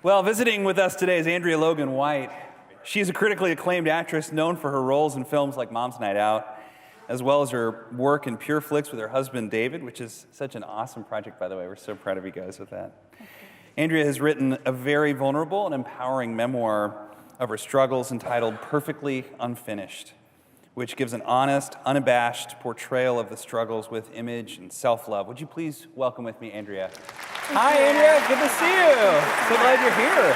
Well, visiting with us today is Andrea Logan-White. She's a critically acclaimed actress known for her roles in films like Mom's Night Out, as well as her work in PureFlix with her husband David, which is such an awesome project, by the way. We're so proud of you guys with that. Andrea has written a very vulnerable and empowering memoir of her struggles entitled Perfectly Unfinished, which gives an honest, unabashed portrayal of the struggles with image and self-love. Would you please welcome with me, Andrea? Hi, Andrea. Good to see you. So glad you're here.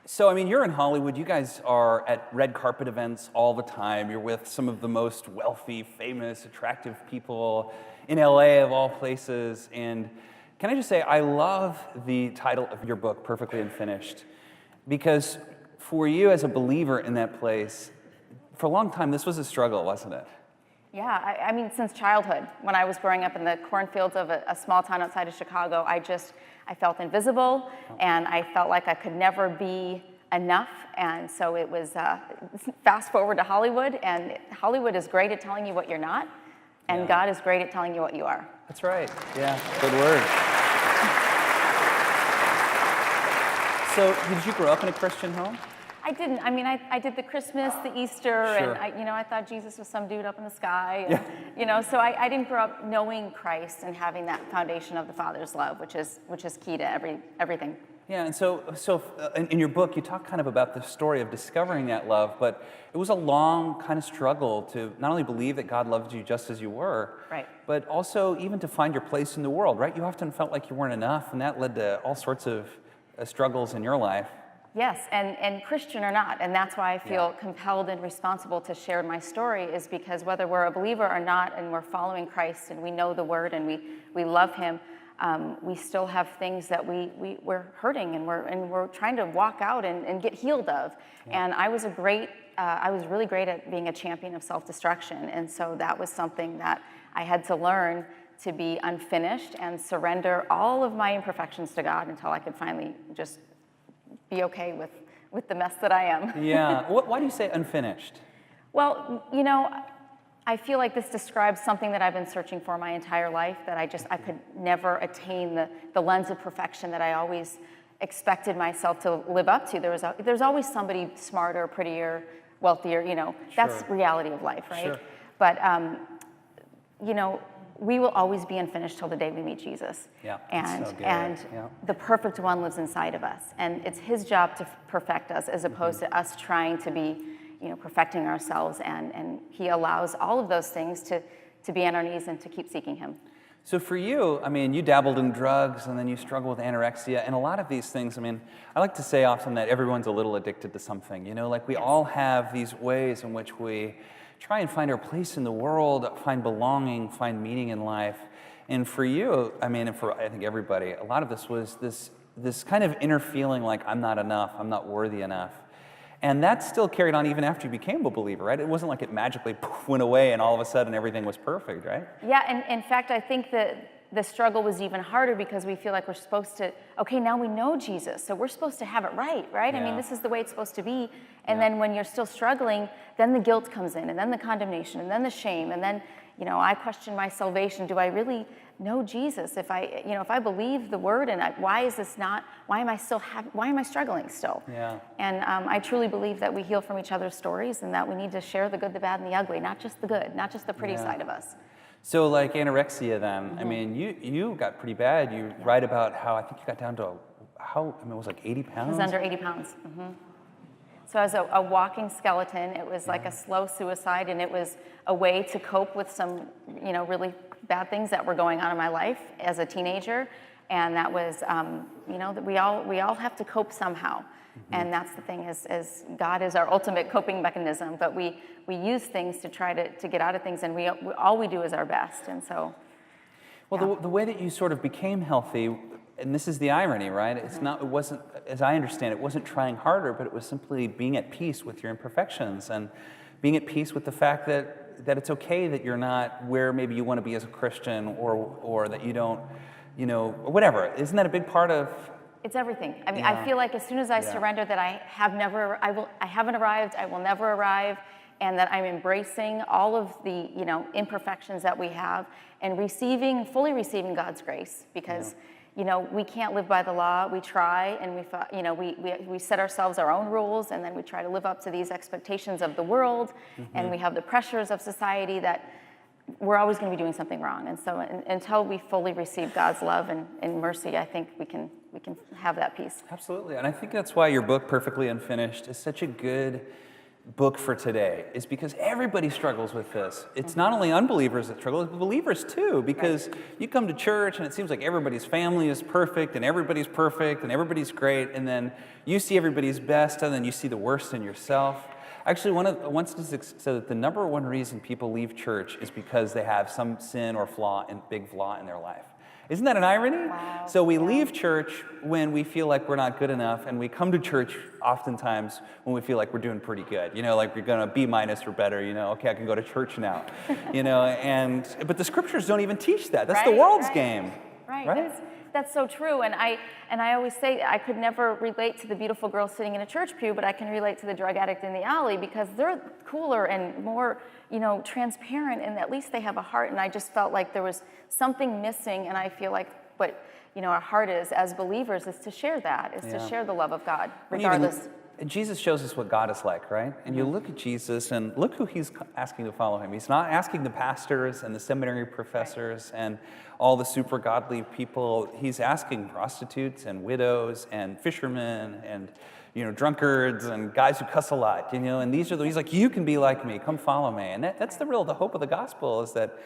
So, I mean, you're in Hollywood. You guys are at red carpet events all the time. You're with some of the most wealthy, famous, attractive people in LA, of all places. And can I just say, I love the title of your book, Perfectly Unfinished, because for you as a believer in that place, for a long time, this was a struggle, wasn't it? Yeah, I mean, since childhood, when I was growing up in the cornfields of a small town outside of Chicago, I felt invisible, and I felt like I could never be enough, and so it was, fast forward to Hollywood, and Hollywood is great at telling you what you're not, and God is great at telling you what you are. That's right, yeah, good word. So, did you grow up in a Christian home? I didn't. I mean, I did the Christmas, the Easter, Sure. and I thought Jesus was some dude up in the sky. And, so I didn't grow up knowing Christ and having that foundation of the Father's love, which is key to everything. Yeah, and so in your book, you talk kind of about the story of discovering that love, but it was a long kind of struggle to not only believe that God loved you just as you were, right, but also even to find your place in the world, right? You often felt like you weren't enough, and that led to all sorts of struggles in your life. Yes, and Christian or not, and that's why I feel compelled and responsible to share my story, is because whether we're a believer or not, and we're following Christ, and we know the Word, and we love Him, we still have things that we're hurting, and we're trying to walk out and get healed of. Yeah. And I was really great at being a champion of self-destruction, and so that was something that I had to learn to be unfinished and surrender all of my imperfections to God until I could finally just be okay with the mess that I am. Yeah. Why do you say unfinished? Well, I feel like this describes something that I've been searching for my entire life, that I could never attain the lens of perfection that I always expected myself to live up to. There's always somebody smarter, prettier, wealthier, that's Sure. reality of life, right? Sure. But, we will always be unfinished till the day we meet Jesus. Yeah, and so good. and Yeah. the perfect one lives inside of us, and it's His job to perfect us, as opposed to us trying to be, perfecting ourselves. And He allows all of those things to be on our knees and to keep seeking Him. So for you, I mean, you dabbled in drugs, and then you struggle with anorexia, and a lot of these things, I mean, I like to say often that everyone's a little addicted to something, like we all have these ways in which we try and find our place in the world, find belonging, find meaning in life. And for you, I mean, and for I think everybody, a lot of this was this kind of inner feeling like I'm not enough, I'm not worthy enough. And that still carried on even after you became a believer, right? It wasn't like it magically went away and all of a sudden everything was perfect, right? Yeah, and in fact, I think that the struggle was even harder because we feel like we're supposed to, okay, now we know Jesus, so we're supposed to have it right? Yeah. I mean, this is the way it's supposed to be. And then when you're still struggling, then the guilt comes in, and then the condemnation, and then the shame, and then, I question my salvation. Do I really know Jesus? If I believe the Word, and why am I struggling still? Yeah. And I truly believe that we heal from each other's stories, and that we need to share the good, the bad, and the ugly, not just the good, not just the pretty side of us. So like anorexia then, I mean, you got pretty bad. You write about how I think you got down to, it was like 80 pounds? It was under 80 pounds. So I was a walking skeleton. It was like a slow suicide, and it was a way to cope with some, really bad things that were going on in my life as a teenager. And that was, that we all have to cope somehow. And that's the thing, is God is our ultimate coping mechanism, but we use things to try to get out of things, and all we do is our best. And so, well, the way that you sort of became healthy, and this is the irony, right? It wasn't, as I understand it, wasn't trying harder, but it was simply being at peace with your imperfections and being at peace with the fact that it's okay that you're not where maybe you want to be as a Christian, or that you don't, or whatever. Isn't that a big part of? It's everything. I mean, I feel like as soon as I surrender that I haven't arrived, I will never arrive, and that I'm embracing all of the, imperfections that we have, and fully receiving God's grace, because we can't live by the law. We try, and we set ourselves our own rules, and then we try to live up to these expectations of the world, and we have the pressures of society that we're always going to be doing something wrong. And so until we fully receive God's love and mercy, I think we can have that peace. Absolutely. And I think that's why your book, Perfectly Unfinished, is such a good book for today, is because everybody struggles with this. It's not only unbelievers that struggle, it's believers too, because you come to church and it seems like everybody's family is perfect and everybody's great, and then you see everybody's best and then you see the worst in yourself. Actually, one statistic said that the number one reason people leave church is because they have some sin or big flaw in their life. Isn't that an irony? Wow. So we leave church when we feel like we're not good enough, and we come to church oftentimes when we feel like we're doing pretty good. Like we're going to B- or better. Okay, I can go to church now. But the scriptures don't even teach that. That's the world's game. Right. That's so true. And I always say I could never relate to the beautiful girl sitting in a church pew, but I can relate to the drug addict in the alley, because they're cooler and more, transparent, and at least they have a heart. And I just felt like there was something missing, and I feel like what our heart is as believers is to share that, to share the love of God, regardless. Jesus shows us what God is like, right? And you look at Jesus and look who he's asking to follow him. He's not asking the pastors and the seminary professors and all the super godly people. He's asking prostitutes and widows and fishermen and drunkards and guys who cuss a lot, and he's like, you can be like me, come follow me. And that's the hope of the gospel, is that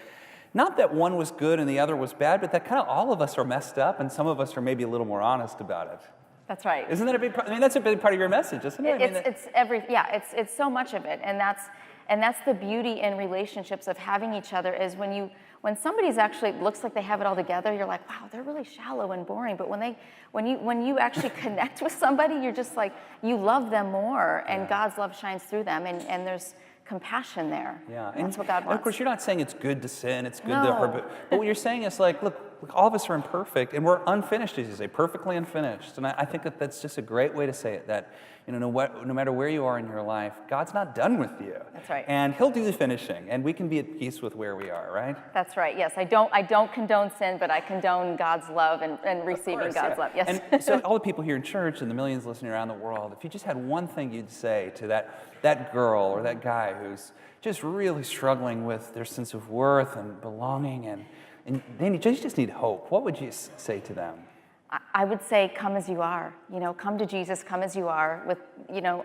not that one was good and the other was bad, but that kind of all of us are messed up, and some of us are maybe a little more honest about it. That's right. Isn't that a big part? That's a big part of your message, isn't it? It's so much of it, and that's the beauty in relationships of having each other, is when somebody's actually looks like they have it all together, you're like, wow, they're really shallow and boring. But when you actually connect with somebody, you're just like, you love them more, and God's love shines through them, and there's compassion there. Yeah, and that's what God wants. And of course, you're not saying it's good to sin, it's good to hurt, but what you're saying is like, look, all of us are imperfect, and we're unfinished, as you say, perfectly unfinished. And I think that's just a great way to say it, that no matter where you are in your life, God's not done with you. That's right. And he'll do the finishing, and we can be at peace with where we are, right? That's right, yes. I don't condone sin, but I condone God's love and receiving God's love, yes. And so all the people here in church and the millions listening around the world, if you just had one thing you'd say to that girl or that guy who's just really struggling with their sense of worth and belonging, and they just need hope, what would you say to them? I would say, come as you are. Come to Jesus, come as you are, with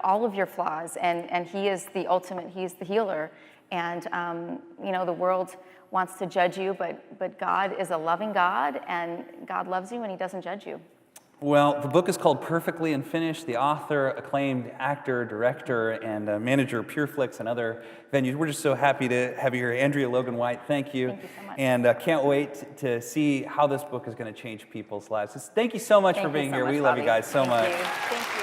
all of your flaws, and he is the ultimate, he's the healer. And the world wants to judge you, but God is a loving God, and God loves you, and he doesn't judge you. Well, the book is called Perfectly Unfinished. The author, acclaimed actor, director, and manager of PureFlix and other venues. We're just so happy to have you here. Andrea Logan-White, thank you. Thank you so much. And can't wait to see how this book is going to change people's lives. Thank you so much for being here. We love you guys so much. Thank you.